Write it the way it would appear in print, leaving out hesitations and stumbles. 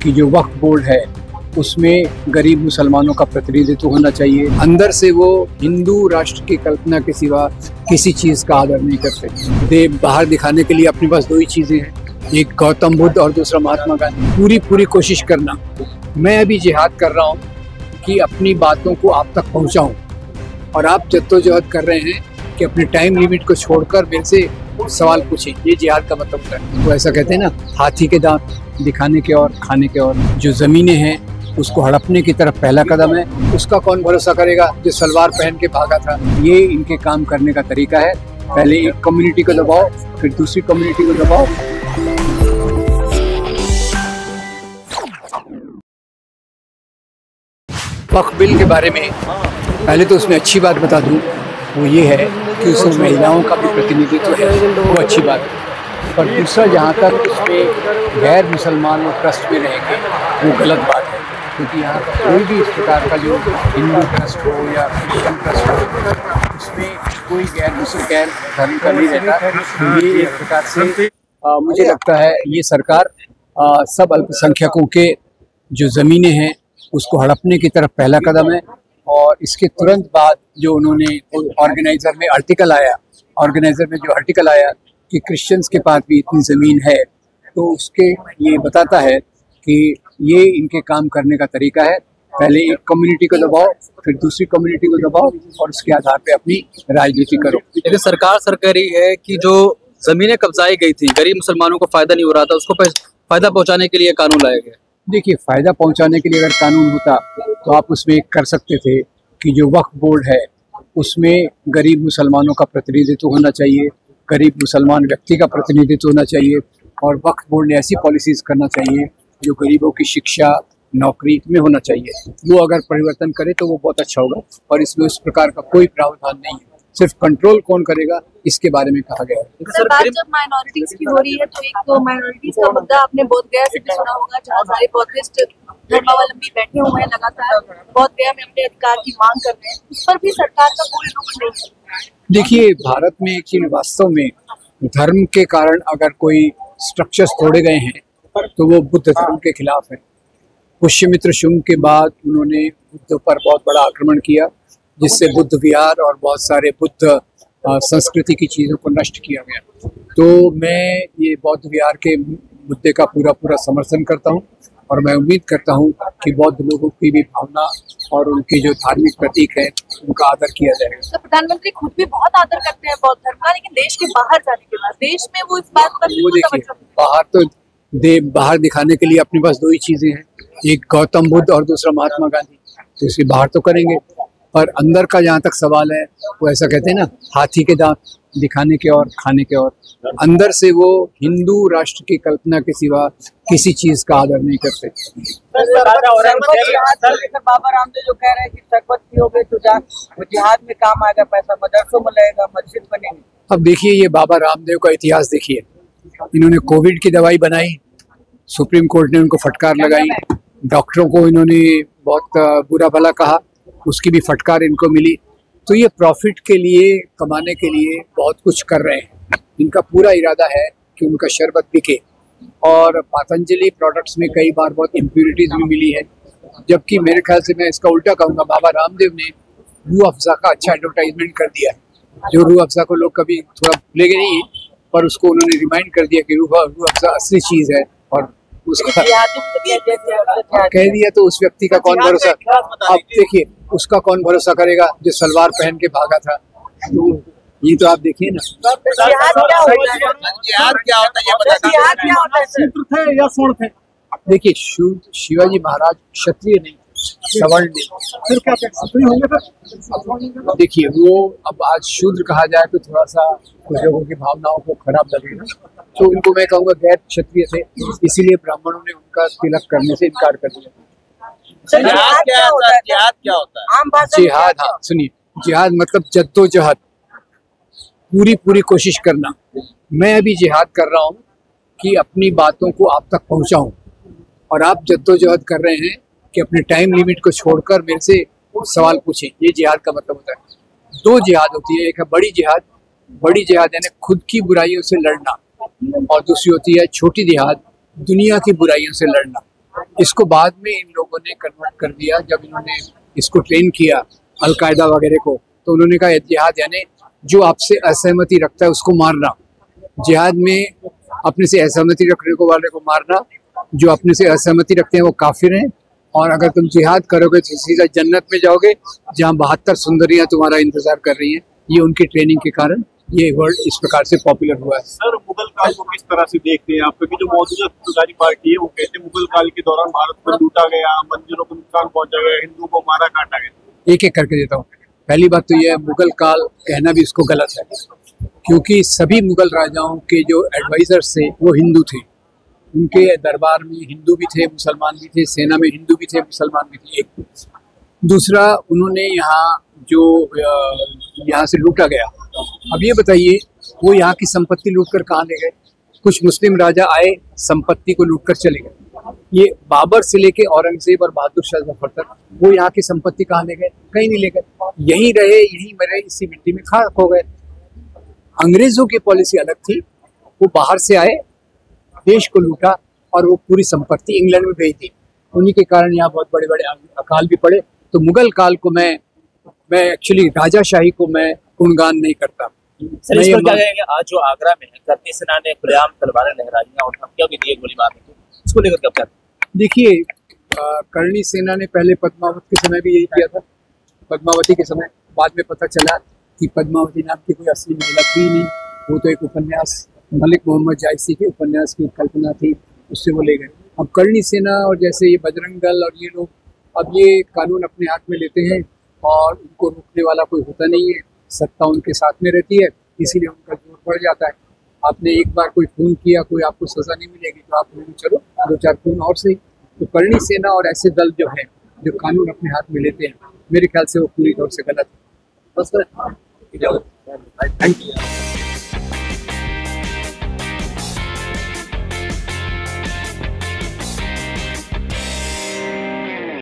कि जो वक्फ बोर्ड है उसमें गरीब मुसलमानों का प्रतिनिधित्व होना चाहिए। अंदर से वो हिंदू राष्ट्र की कल्पना के सिवा किसी चीज का आदर नहीं करते। देव बाहर दिखाने के लिए अपने पास दो ही चीजें हैं, एक गौतम बुद्ध और दूसरा महात्मा गांधी। पूरी कोशिश करना। मैं अभी जिहाद कर रहा हूँ कि अपनी बातों को आप तक पहुँचाऊँ, और आप जद्दोजहद कर रहे हैं कि अपने टाइम लिमिट को छोड़कर मेरे से सवाल पूछें। ये जिहाद का मतलब होता है। तो ऐसा कहते हैं ना, हाथी के दांत दिखाने के और खाने के और। जो जमीनें हैं उसको हड़पने की तरफ पहला कदम है। उसका कौन भरोसा करेगा जो सलवार पहन के भागा था। ये इनके काम करने का तरीका है। पहले एक कम्युनिटी को दबाओ, फिर दूसरी कम्युनिटी को दबाओ। वक्फ बिल के बारे में पहले तो उसमें अच्छी बात बता दूं, वो ये है कि उसमें महिलाओं का भी प्रतिनिधित्व है, वो अच्छी बात है। पर दूसरा, जहाँ तक उसमें गैर मुसलमान और ट्रस्ट में रहेंगे, वो गलत बात है। क्योंकि यहाँ का कोई भी इस प्रकार का जो हिंदू ट्रस्ट हो या क्रिश्चियन ट्रस्ट हो, उसमें कोई गैर धर्म का नहीं रहता। तो ये एक प्रकार से मुझे लगता है ये सरकार सब अल्पसंख्यकों के जो ज़मीनें हैं उसको हड़पने की तरफ पहला कदम है। और इसके तुरंत बाद जो उन्होंने ऑर्गेनाइजर में जो आर्टिकल आया कि क्रिश्चियंस के पास भी इतनी ज़मीन है, तो उसके ये बताता है कि ये इनके काम करने का तरीका है। पहले एक कम्युनिटी को दबाओ, फिर दूसरी कम्युनिटी को दबाओ, और उसके आधार पे अपनी राजनीति करो। लेकिन सरकार सरकारी है कि जो जमीनें कब्जाई गई थी, गरीब मुसलमानों को फायदा नहीं हो रहा था, उसको फायदा पहुंचाने के लिए कानून लाया गया। देखिए, फायदा पहुंचाने के लिए अगर कानून होता तो आप उसमें कर सकते थे कि जो वक्फ बोर्ड है उसमें गरीब मुसलमानों का प्रतिनिधित्व होना चाहिए, गरीब मुसलमान व्यक्ति का प्रतिनिधित्व होना चाहिए, और वक्फ बोर्ड ने ऐसी पॉलिसीज करना चाहिए जो गरीबों की शिक्षा नौकरी में होना चाहिए। वो अगर परिवर्तन करे तो वो बहुत अच्छा होगा। और इसमें उस प्रकार का कोई प्रावधान नहीं है। सिर्फ कंट्रोल कौन करेगा इसके बारे में कहा गया है। सर, बात जब माइनॉरिटीज की हो रही है तो एक तो माइनॉरिटीज का मुद्दा आपने बोध गया से भी सुना होगा, जहाँ सारे बौद्धिस्ट धर्मावलंबी बैठे हुए हैं, लगातार बोध गया में अपने अधिकार की मांग कर रहे हैं। उस पर भी सरकार का कोई रुख नहीं है। देखिए, भारत में एक चीज वास्तव में धर्म के कारण अगर कोई स्ट्रक्चर्स तोड़े गए हैं तो वो बुद्ध धर्म के खिलाफ है। पुष्यमित्र शुंग के बाद उन्होंने बुद्ध पर बहुत बड़ा आक्रमण किया, जिससे बुद्ध विहार और बहुत सारे बुद्ध संस्कृति की चीज़ों को नष्ट किया गया। तो मैं ये बौद्ध विहार के मुद्दे का पूरा समर्थन करता हूँ, और मैं उम्मीद करता हूँ कि बौद्ध लोगों की भी भावना और उनके जो धार्मिक प्रतीक हैं उनका आदर किया जाएगा। तो प्रधानमंत्री खुद भी बहुत आदर करते हैं बौद्ध धर्म का, लेकिन देश के बाहर जाने के बाद देश में वो इस बात पर वो देखिए, बाहर दिखाने के लिए अपने पास दो ही चीजें हैं, एक गौतम बुद्ध और दूसरा महात्मा गांधी। तो इसके बाहर तो करेंगे, पर अंदर का जहाँ तक सवाल है, वो ऐसा कहते हैं ना, हाथी के दांत दिखाने के और खाने के और। अंदर से वो हिंदू राष्ट्र की कल्पना के सिवा किसी चीज का आदर नहीं करते। बाबा रामदेव जो कह रहे हैं कि सरबत पियोगे तो जिहाद में काम आएगा, पैसा मदरसों में लगेगा, मस्जिद बनेगी। अब देखिए, ये बाबा रामदेव का इतिहास देखिए। इन्होंने कोविड की दवाई बनाई, सुप्रीम कोर्ट ने उनको फटकार लगाई, डॉक्टरों को इन्होंने बहुत बुरा भला कहा, उसकी भी फटकार इनको मिली। तो ये प्रॉफिट के लिए, कमाने के लिए बहुत कुछ कर रहे हैं। इनका पूरा इरादा है कि उनका शरबत बिके। और पतंजलि प्रोडक्ट्स में कई बार बहुत इम्प्योरिटीज भी मिली है, जबकि मेरे ख्याल से मैं इसका उल्टा कहूँगा, बाबा रामदेव ने रूह अफ़ज़ा का अच्छा एडवर्टाइजमेंट कर दिया है। जो रूह अफ़ज़ा को लोग कभी थोड़ा भूलेंगे नहीं, पर उसको उन्होंने रिमाइंड कर दिया कि रूह अफ़ज़ा असली चीज़ है, और उसका कह दिया तो उस व्यक्ति का कौन भरोसा। अब देखिए, उसका कौन भरोसा करेगा जो सलवार पहन के भागा था। तो ये तो आप देखिए ना। देखिए, शिवाजी महाराज क्षत्रिय नहीं, सवर्ण नहीं, फिर क्या क्षत्रिय होंगे। देखिए, वो अब आज शूद्र कहा जाए तो थोड़ा सा कुछ लोगों की भावनाओं को खराब लगेगा, तो उनको मैं कहूँगा गैर क्षत्रिय थे, इसीलिए ब्राह्मणों ने उनका तिलक करने से इनकार कर दिया। जिहाद क्या होता है? जिहाद, हाँ सुनिए, जिहाद मतलब जद्दोजहद, पूरी कोशिश करना। मैं अभी जिहाद कर रहा हूँ कि अपनी बातों को आप तक पहुँचाऊँ, और आप जद्दोजहद कर रहे हैं कि अपने टाइम लिमिट को छोड़कर मेरे से सवाल पूछें। ये जिहाद का मतलब होता है। दो जिहाद होती है, एक है बड़ी जिहाद यानी खुद की बुराइयों से लड़ना, और दूसरी होती है छोटी जिहाद, दुनिया की बुराइयों से लड़ना। इसको बाद में इन लोगों ने कन्वर्ट कर दिया। जब इन्होंने इसको ट्रेन किया अलकायदा वगैरह को, तो उन्होंने कहा जिहाद यानी जो आपसे असहमति रखता है उसको मारना। जिहाद में अपने से असहमति रखने को वाले को मारना, जो अपने से असहमति रखते हैं वो काफिर हैं। और अगर तुम जिहाद करोगे तो सीधा जन्नत में जाओगे, जहाँ 72 सुंदरियां तुम्हारा इंतजार कर रही हैं। ये उनकी ट्रेनिंग के कारण ये वर्ड इस प्रकार से पॉपुलर हुआ है। सर, मुगल काल को किस तरह से देखते हैं आप? क्योंकि जो मौजूदा सत्ताधारी पार्टी है वो कहते हैं मुगल काल के दौरान भारत को लूटा गया, मंदिरों को नुकसान पहुंचा गया, हिंदुओं को मारा काटा गया। एक एक करके देता हूँ। पहली बात तो यह है, मुगल काल कहना भी इसको गलत है, क्योंकि सभी मुगल राजाओं के जो एडवाइजर्स थे वो हिंदू थे। उनके दरबार में हिंदू भी थे, मुसलमान भी थे, सेना में हिंदू भी थे, मुसलमान भी थे। एक दूसरा, उन्होंने यहाँ से लूटा गया। अब ये बताइए, वो यहाँ की संपत्ति लूटकर कहाँ ले गए? कुछ मुस्लिम राजा आए, संपत्ति को लूटकर चले गए। ये बाबर से लेके औरंगजेब और बहादुर शाह जफर तक वो यहाँ की संपत्ति कहाँ ले गए? कहीं नहीं ले गए। यहीं रहे, यहीं मरे, इसी मिट्टी में खाक हो गए। अंग्रेजों की पॉलिसी अलग थी। वो बाहर से आए, देश को लूटा और वो पूरी संपत्ति इंग्लैंड में भेज दी। उन्हीं के कारण यहाँ बहुत बड़े बड़े अकाल भी पड़े। तो मुगल काल को मैं एक्चुअली राजाशाही को मैं गुणगान नहीं करता। सर, इस पर क्या कहेंगे? आज जो आगरा में करनी सेना ने खुलेआम तलवारें लहराई और धमकियां भी दी गोलीबार में, इसको लेकर क्या कहते हैं? देखिए, करणी सेना ने पहले पद्मावती के समय भी यही किया था। पद्मावती के समय बाद में पता चला कि पद्मावती नाम की कोई असली महिला थी नहीं, वो तो एक उपन्यास, मलिक मोहम्मद जायसी के उपन्यास की कल्पना थी, उससे वो ले गए। अब करणी सेना और जैसे ये बजरंग दल और ये लोग अब ये कानून अपने हाथ में लेते हैं और उनको रोकने वाला कोई होता नहीं है। सत्ता उनके साथ में रहती है, इसीलिए उनका जोर बढ़ जाता है। आपने एक बार कोई खून किया, कोई आपको सजा नहीं मिलेगी, तो आप चलो 2-4 खून और सही। तो करणी सेना और ऐसे दल जो है जो कानून अपने हाथ में लेते हैं, मेरे ख्याल से वो पूरी तौर से गलत है। बस, थैंक यू।